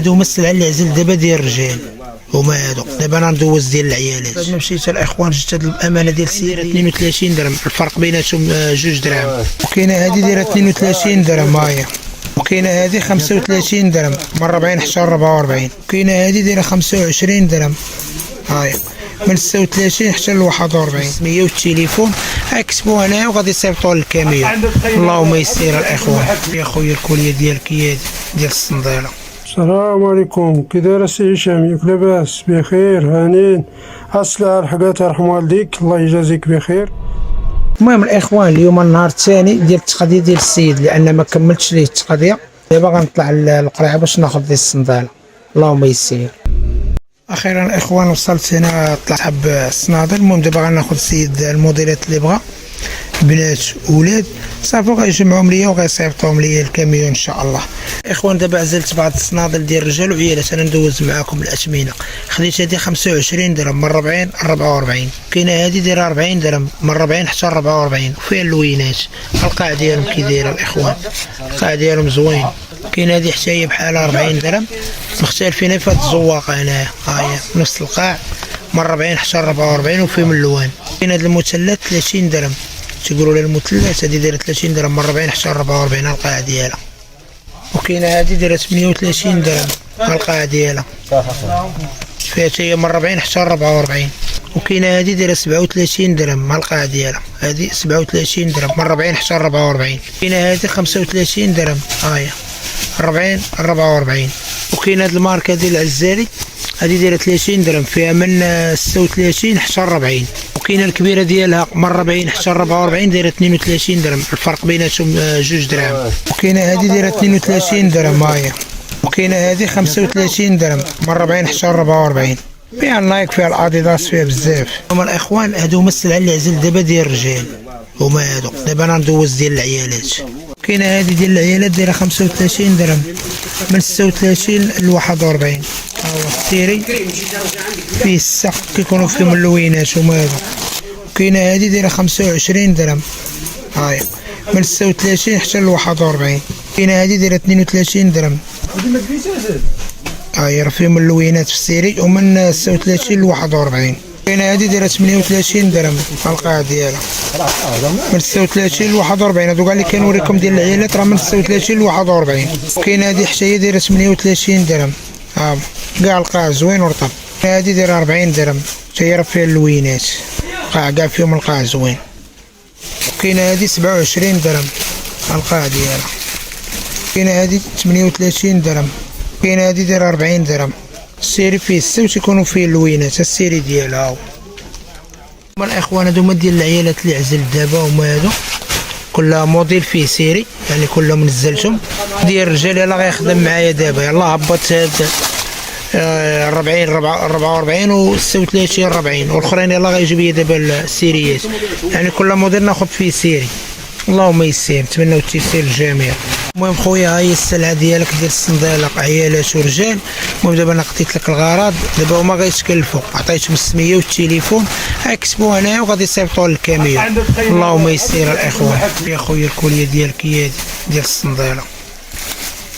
هادو هما السلعه اللي عزل دابا ديال الرجال، هما هادو دابا انا ندوز ديال العيالات. بعد ما مشيت الاخوان جبت هاد الامانه ديال السياره 32 درهم، الفرق بيناتهم 2 دراهم. وكاينه هادي دايره 32 درهم هاهي، وكاينه هادي 35 درهم من 40 حتى 44. وكاينه هادي دايره 25 درهم هاهي من 36 حتى ل 41. السميه والتليفون اكتبوا هنايا وغادي يصيفطوا للكاميو. اللهم يسير الاخوان. يا خويا الكوليه ديالك هي ديال الصنديله. السلام عليكم، كي داير السي هشام؟ ياك لاباس؟ بخير هانين. السلعة لحقات رحم والديك، الله يجازيك بخير. المهم الاخوان اليوم النهار الثاني ديال التقضيه ديال السيد، لان ما كملتش ليه التقضيه. دابا غنطلع للقريعه باش ناخذ ديال الصنداله. اللهم يسير. اخيرا الاخوان وصلت هنا، طلعت حب الصنادل. المهم دابا غناخذ السيد الموديلات اللي بغا، بنات ولاد صافي، غيجمعهم ليا وغيصيفطوهم ليا الكاميون ان شاء الله. اخوان دابا عزلت بعض الصنادل ديال الرجال وعيالات، انا ندوز معاكم الاثمنه. خديت هذه 25 درهم من 40 ل 44. كاينه هذه دايره 40 درهم من 40 حتى 44، وفيها اللوينات. القاع ديالهم كي دايره الاخوان، القاع ديالهم زوين. كاينه هذه حتى هي بحال 40 درهم، مختلفين في هاد الزواقه هنايا، ها هي نفس القاع من 40 حتى 44 وفيهم اللوان. كاين هاد المثلث 30 درهم، تيقولوا لها المثلث، هذه دايره 30 درهم من 40 حتى 44 القاع ديالها. وكاينه هذه دايره 38 درهم القاع ديالها، فيها حتى هي من 40 حتى 44. وكاينه هذه دايره 37 درهم القاع ديالها، هذه 37 درهم من 40 حتى 44. كاينه هذه 35 درهم ها هي 40 44. وكاينه هذه الماركه ديال العزاري، هذه دايره 30 درهم، فيها من 36 حتى 40. وكاينه الكبيره ديالها من 40 حتى 44 دايره 32 درهم، الفرق بيناتهم 2 دراهم. وكاينه هذه دايره 32 درهم ها هي، وكاينه هذه 35 درهم من 40 حتى 44. فيها النايك، فيها الاديداس، فيها بزاف. هما الاخوان هادو هما السلعه اللي عزل دابا ديال الرجال، هما هادو دابا انا ندوز ديال العيالات. كاينه هذه ديال العيالات دايره 35 درهم من 36 ل 41. ها هو السيري فيه السق كيكونوا فيهم اللوينات هما هادو. وكاينه هذه دايره 25 درهم هاهي من 36 حتى ل 41. كاينه هذه دايره 32 درهم، هاهي راه فيهم اللوينات في السيري ومن 36 ل 41. كاينه هذه دايره 38 درهم القاع ديالها من 36 ل 41. هادو كاع اللي كنوريكم ديال العيالات راه من 36 ل 41. وكاينه هذه حتى هي دايره 38 درهم، ها كاع القاع زوين ورطب. هذه دايره 40 درهم حتى هي راه فيها اللوينات، القاع كاع فيهم القاع زوين. وكاينه هذه 27 درهم القاع ديالها. كاينه هذه 38 درهم. كاينه هذه دايره 40 درهم. السيري فيه السا وتيكونوا فيه اللوينات، السيري ديالها. هما الاخوان هادو هما ديال العيالات اللي عزلت دابا، هما هادو كل موديل فيه سيري، يعني كلهم نزلتهم. ديال الرجال يلاه غيخدم معايا دابا، يلاه هبط هاد 40 44 و 36 40، والاخرين يلاه غيجيب لي دابا السيريات، يعني كل موديل ناخذ فيه سيري. اللهم يسير، نتمنوا التيسير للجميع. المهم خويا هاي السلعه ديالك ديال الصندالق عيالات ورجال. المهم دابا انا قضيت لك الغرض، دابا هما غيتكلفوا، عطيتهم السميه والتليفون، اكتبوا هنايا وغادي يصيفطوا للكاميو. اللهم يسير الاخوان. يا خويا الكوليه ديالك هي ديال الصندالق،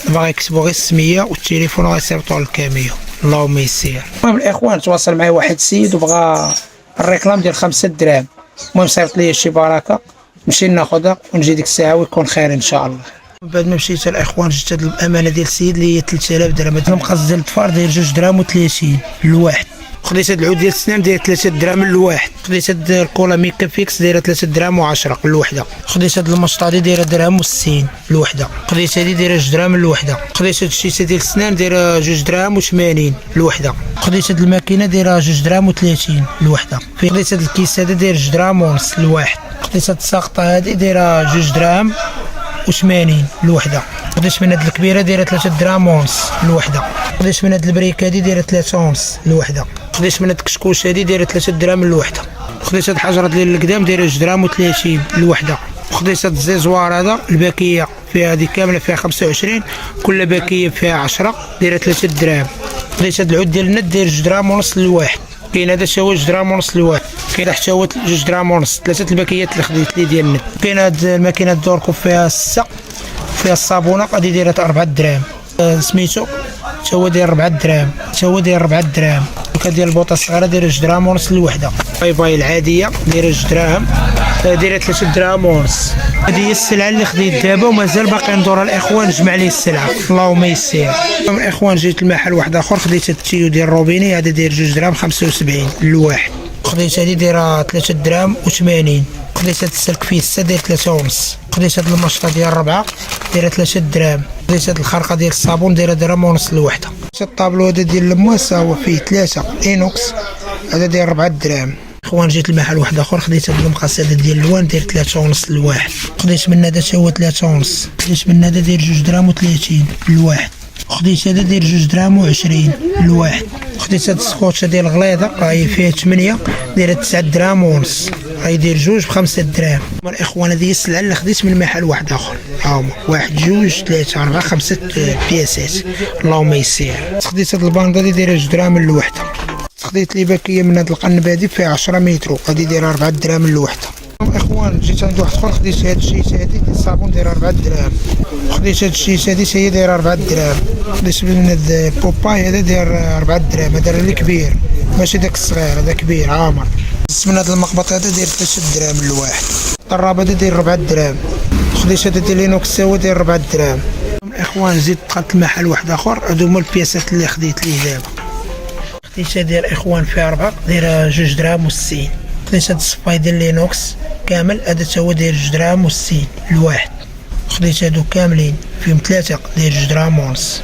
دابا غيكتبوا غير السميه والتليفون وغيصيفطوا للكاميو. اللهم يسير. المهم الاخوان تواصل معايا واحد السيد وبغى الريكلام ديال 5 دراهم، المهم صيفط لي شي بركه، نمشي ناخذها ونجي ديك الساعه ويكون خير ان شاء الله. بعد ما مشيت الاخوان جبت هاد الامانه ديال السيد اللي هي 3000 درهم. هاد المقص ديال الطفار داير 2 دراهم و30 الواحد. خديت هاد العود ديال السنان داير 3 دراهم الواحد. خديت هاد الكولا ميكا فيكس دايره 3 دراهم و10 الوحده. خديت هاد المشطه دايره درهم و60 الوحده. خديت هادي دايره 2 دراهم الوحده. خديت هاد الشيشه ديال السنان دايره 2 دراهم و80 الوحده. خديت هاد الماكينه دايره 2 دراهم و30 الوحده. خديت هاد الكيس هذا داير 2 دراهم ونص الواحد. خديت هاد الساقطه هادي دايره 2 دراهم و80 الوحده. خديت من هاد الكبيره دايره 3 دراهم ونص الوحده. خديت من هاد البريك هادي دايره 3 ونص الوحده. خديت من هاد الكشكوش هادي دايره 3 دراهم الوحده. خديت هاد الحجره ديال القدام دايره 2 دراهم و30 الوحده. خديت هاد الزيزوار هذا الباكيه فيها هادي كامله فيها 25، كل باكيه فيها 10 دايره 3 دراهم. خديت هاد العود ديال الند داير 2 دراهم ونص الواحد. كاين هذا حتى هو 2 دراهم ونص الواحد. كاين حتى هو 2 دراهم ونص، 3 الباكيات اللي خديت لي ديال الند. كاين هاد الماكينه دوركو فيها السا، فيها الصابونه هادي دايره 4 دراهم. سميتو تا هو داير 4 دراهم، تا هو داير 4 دراهم. ديال البوطه الصغيره دايره 2 دراهم ونص الوحده. باي العاديه دايره 2 دراهم، دايره 3 دراهم ونص. هذه هي السلعه اللي خديت دابا ومازال باقي ندور الاخوان نجمع ليه السلعه. اللهم يسير. الاخوان جيت المحل واحد اخر خديت هاد التيو ديال روبيني، هذا داير 2 دراهم 75 الواحد. خديت هذه دايره 3 دراهم و80. خديت هاد السلك فيسا داير 3 ونص. خديت هاد المشطه ديال 4 دايره 3 دراهم. خديت هاد الخرقه ديال الصابون دايره درهم ونص الوحده. الطابلو هذا ديال الماس هو فيه 3 اينوكس، هذا داير 4 دراهم. اخوان جيت المحل واحد اخر خديت هاد المقاس هذا ديال اللوان داير 3 ونص الواحد. خديت من هذا تا هو 3 ونص. خديت من هذا داير 2 دراهم و30 الواحد. خديت هذا داير 2 دراهم و20 الواحد. خديت هاد السكوتشه ديال الغليظه راهي فيها 8 دايره 9 دراهم ونص، راهي داير 2 ب5 دراهم. الاخوان هذه هي السلعه اللي خديت من محل واحد اخر. ها هما 1 2 3 4 5 بياسات. اللهم يسير. خديت هاد الباندا اللي دايره 2 دراهم الوحده. خديت لي باكيه من هاد القنب هادي فيها 10 متر، هادي دايره 4 دراهم الوحده. اخوان جيت عند واحد اخر خديت هاد الشيت هادي ديال الصابون دايره 4 دراهم. خديت هاد الشيت هادي هي دايره 4 دراهم. خديت من هاد بوباي هذا داير 4 دراهم، هذا اللي كبير ماشي داك الصغير، هذا كبير عامر. خديت من هاد المقبط هذا داير 3 دراهم الواحد. الطراب هذا داير 4 دراهم. خديت هذا ديال لينوكس هو داير 4 دراهم. الاخوان زيد دخلت المحل واحد اخر، هادو هما البياسات اللي خديت ليه دابا. خديت هذا الاخوان فيها 4 دايره 2 دراهم و60. خديت هاد الصفاي ديال لينوكس كامل، هذا تا هو داير 2 دراهم و60 الواحد. خديت هادو كاملين فيهم 3 داير 2 دراهم ونص.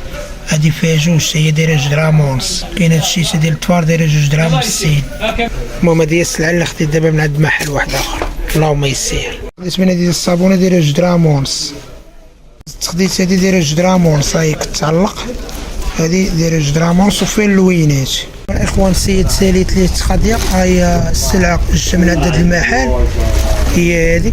هادي فيها 2 هي دايره 2 دراهم ونص. كاين هاد الشيشه ديال التفار دايره 2 دراهم و60. المهم هادي هي السلعه اللي خديت دابا من عند محل واحد اخر. اللهم يسير. خديت من هادي الصابونه دايره 2 دراهم ونص. خديت هادي دايره 2 دراهم ونص، هاي كتعلق. هادي دايره 2 دراهم ونص وفيه اللوينات. الاخوان السيد ساليت ليه التقضيه، هاي السلعه جات من عند هاد المحل هي هادي،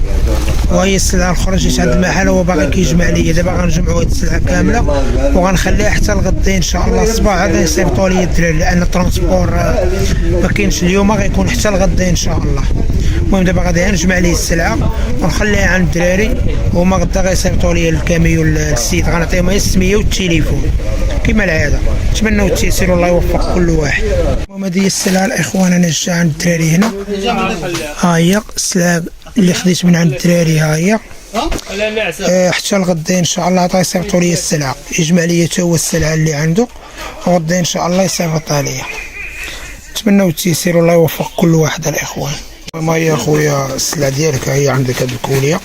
وهي السلعه الاخرى جات عند المحل هو باغي كيجمع ليا. دابا غنجمعوا هاد السلعه كامله وغنخليها حتى الغدين ان شاء الله الصباح هذا يصيفطوا لي الدراري، لان الترونسبور ما كاينش اليوم، غيكون حتى الغدين ان شاء الله. المهم دابا غادي نجمع ليه السلعه ونخليها عند الدراري، وهما غدا غيصيفطوا لي الكاميون السيد، غنعطيهم غير السميه والتليفون كما العاده. نتمنوا التيسير والله يوفق كل واحد. المهم هذه هي السلعه الاخوان، انا جا عند الدراري هنا. ها هي السلعه اللي خديت من عند الدراري، ها هي حتى الغدا ان شاء الله عطا يصيفطوا لي السلعه، يجمع لي حتى هو السلعه اللي عنده، غدا ان شاء الله يصيفطها لي. نتمنوا التيسير والله يوفق كل واحد الاخوان. ما هي اخويا السلعه ديالك هي عندك هاد الكوليه،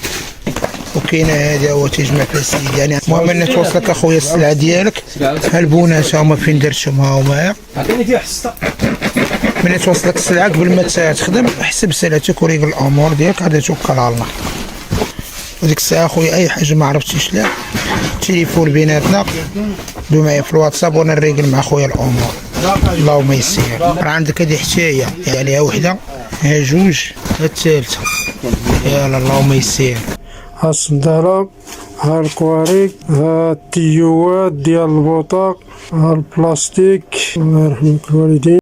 وكاينه هذا هو تيجمع فيها السيد. يعني المهم ان توصلك اخويا السلعه ديالك. هالبونات هما فين درتهم، ها هما. ملي توصلك السلعه قبل ما تخدم حسب سلعتك وريق الامور ديالك، غادي توكل على الله. وديك الساعه اخويا اي حاجه ما عرفتيش لها التليفون بيناتنا، دو معايا في الواتساب وانا نريقل مع خويا الامور. اللهم يسير. راه عندك هذه حتى هي، يعني ها وحده ها جوج ها الثالثه. يلا اللهم يسير. ها الصندالة، ها الكواريك، ها التيوات ديال البوطاق، ها البلاستيك. الله يرحم الوالدين.